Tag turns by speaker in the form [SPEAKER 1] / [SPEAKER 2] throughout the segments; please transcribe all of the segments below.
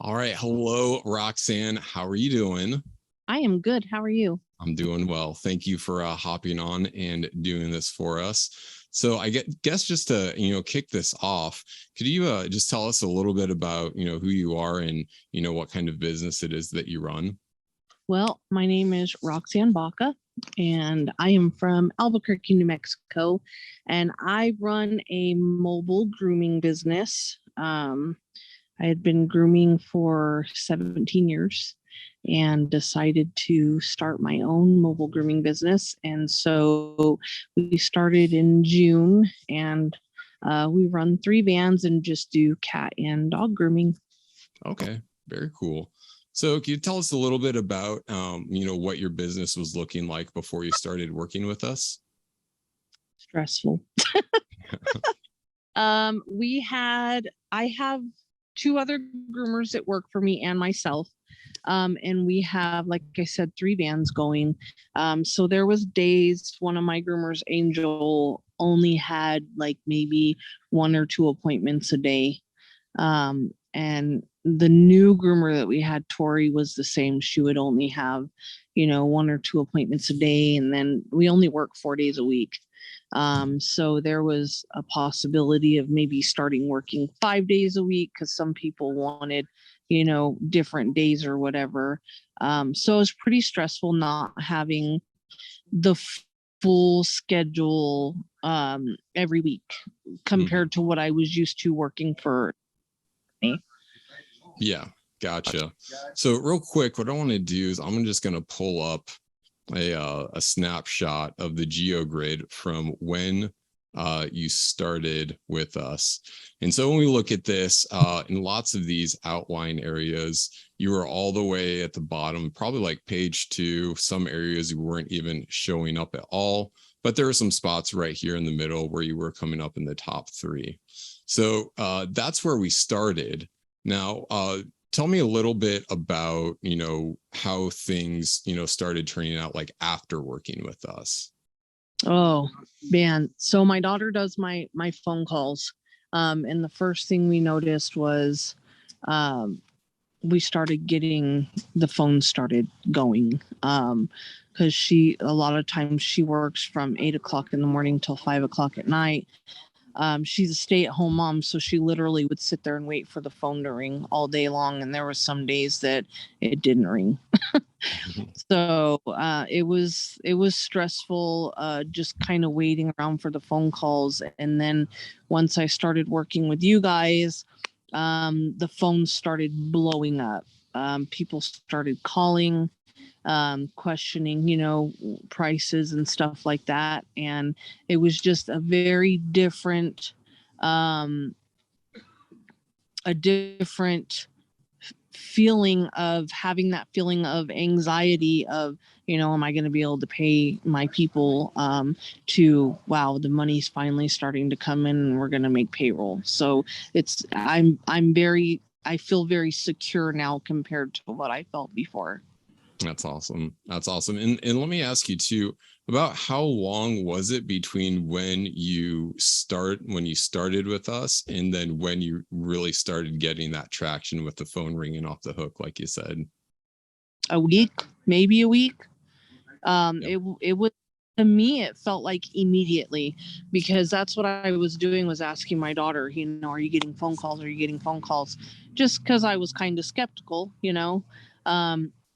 [SPEAKER 1] All right. Hello, Roxanne. How are you doing?
[SPEAKER 2] I am good. How are you?
[SPEAKER 1] I'm doing well. Thank you for hopping on and doing this for us. So I guess just to, kick this off, could you just tell us a little bit about, who you are and, what kind of business it is that you run?
[SPEAKER 2] Well, my name is Roxanne Baca, and I am from Albuquerque, New Mexico, and I run a mobile grooming business. I had been grooming for 17 years and decided to start my own mobile grooming business. And so we started in June, and we run 3 vans and just do cat and dog grooming.
[SPEAKER 1] Okay, very cool. So can you tell us a little bit about, what your business was looking like before you started working with us?
[SPEAKER 2] Stressful. I have 2 other groomers that work for me and myself. And we have, like I said, 3 vans going. So there was days one of my groomers, Angel, only had like maybe 1 or 2 appointments a day. And the new groomer that we had, Tori, was the same. She would only have, 1 or 2 appointments a day. And then we only work 4 days a week. So there was a possibility of maybe starting working 5 days a week because some people wanted, different days or whatever. So it was pretty stressful not having the full schedule every week compared to what I was used to working for me.
[SPEAKER 1] Yeah, gotcha. So real quick, what I want to do is I'm just going to pull up a snapshot of the GeoGrid from when you started with us. And so when we look at this, in lots of these outline areas, you were all the way at the bottom, probably like page 2. Some areas you weren't even showing up at all, but there are some spots right here in the middle where you were coming up in the top 3. So that's where we started. Now, tell me a little bit about, how things, started turning out like after working with us.
[SPEAKER 2] Oh man. So my daughter does my phone calls. And the first thing we noticed was we started getting the phone started going. Because a lot of times she works from 8 o'clock in the morning till 5 o'clock at night. She's a stay-at-home mom, so she literally would sit there and wait for the phone to ring all day long, and there were some days that it didn't ring. So it was stressful, just kind of waiting around for the phone calls. And then once I started working with you guys, the phones started blowing up. People started calling, questioning, prices and stuff like that. And it was just a different feeling of having that feeling of anxiety of, am I going to be able to pay my people, to, wow, the money's finally starting to come in and we're going to make payroll. So I feel very secure now compared to what I felt before.
[SPEAKER 1] That's awesome. That's awesome. And let me ask you too about how long was it between when you started with us and then when you really started getting that traction with the phone ringing off the hook, like you said?
[SPEAKER 2] A week, maybe a week.
[SPEAKER 1] Yep.
[SPEAKER 2] It was, to me, it felt like immediately, because that's what I was doing, was asking my daughter, are you getting phone calls? Are you getting phone calls? Just because I was kind of skeptical,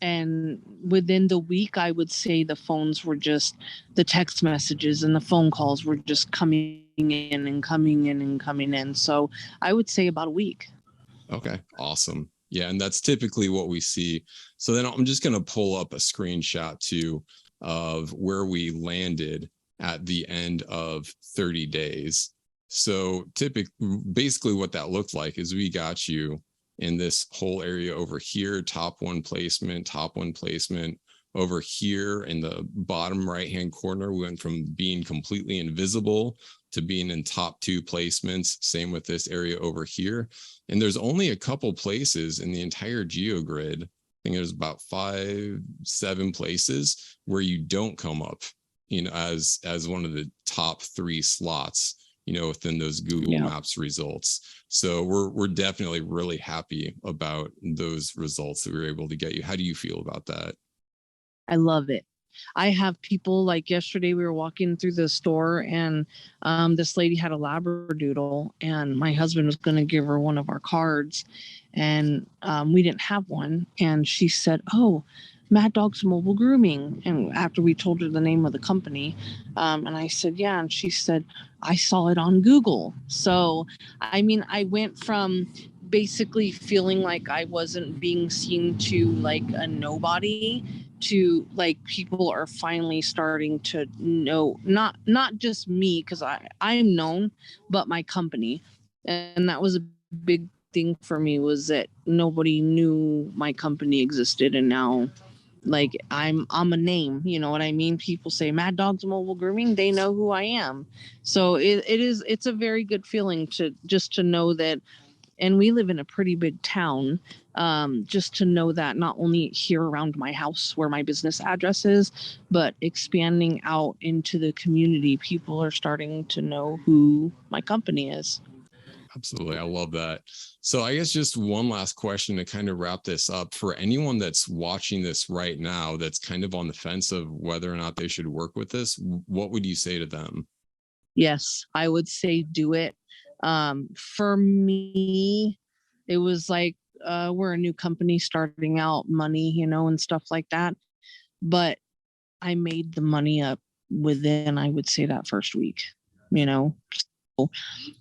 [SPEAKER 2] and within the week, I would say the phones were just, the text messages and the phone calls were just coming in and coming in and coming in. So I would say about a week.
[SPEAKER 1] Okay, awesome. Yeah, and that's typically what we see. So then I'm just going to pull up a screenshot too of where we landed at the end of 30 days. So basically what that looked like is we got you in this whole area over here, top one placement over here in the bottom right hand corner. We went from being completely invisible to being in top 2 placements. Same with this area over here. And there's only a couple places in the entire GeoGrid, I think there's about 5-7 places where you don't come up, as one of the top 3 slots within those Google Maps results. So we're definitely really happy about those results that we were able to get you. How do you feel about that?
[SPEAKER 2] I love it. I have people, like yesterday we were walking through the store, and this lady had a Labradoodle, and my husband was going to give her one of our cards, and we didn't have one. And she said, "Oh, Mad Dog's Mobile Grooming." And after we told her the name of the company, and I said, "Yeah." And she said, "I saw it on Google." So, I mean, I went from basically feeling like I wasn't being seen to like a nobody, to like people are finally starting to know, not just me, because I'm known, but my company. And that was a big thing for me, was that nobody knew my company existed, and now like I'm a name, you know what I mean? People say Mad Dog's Mobile Grooming, they know who I am. So it's a very good feeling to just to know that. And we live in a pretty big town, just to know that not only here around my house where my business address is, but expanding out into the community, people are starting to know who my company is.
[SPEAKER 1] Absolutely. I love that. So I guess just one last question to kind of wrap this up. For anyone that's watching this right now, that's kind of on the fence of whether or not they should work with this, what would you say to them?
[SPEAKER 2] Yes, I would say do it. For me, it was like, we're a new company starting out, money, and stuff like that. But I made the money up within, I would say, that first week, you know.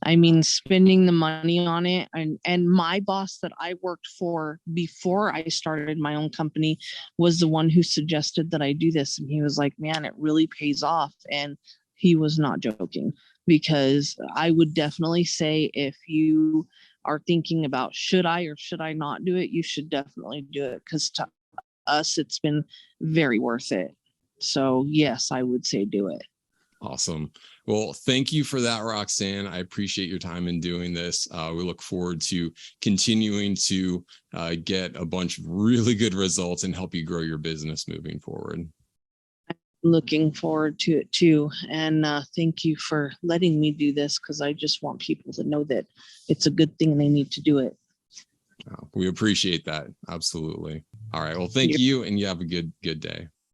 [SPEAKER 2] I mean, spending the money on it, and my boss that I worked for before I started my own company was the one who suggested that I do this. And he was like, "Man, it really pays off." And he was not joking, because I would definitely say, if you are thinking about should I or should I not do it, you should definitely do it, because to us, it's been very worth it. So yes, I would say do it.
[SPEAKER 1] Awesome. Well, thank you for that, Roxanne. I appreciate your time in doing this. We look forward to continuing to get a bunch of really good results and help you grow your business moving forward.
[SPEAKER 2] Looking forward to it too. And thank you for letting me do this, because I just want people to know that it's a good thing and they need to do it.
[SPEAKER 1] We appreciate that. Absolutely. All right. Well, thank you, and you have a good day.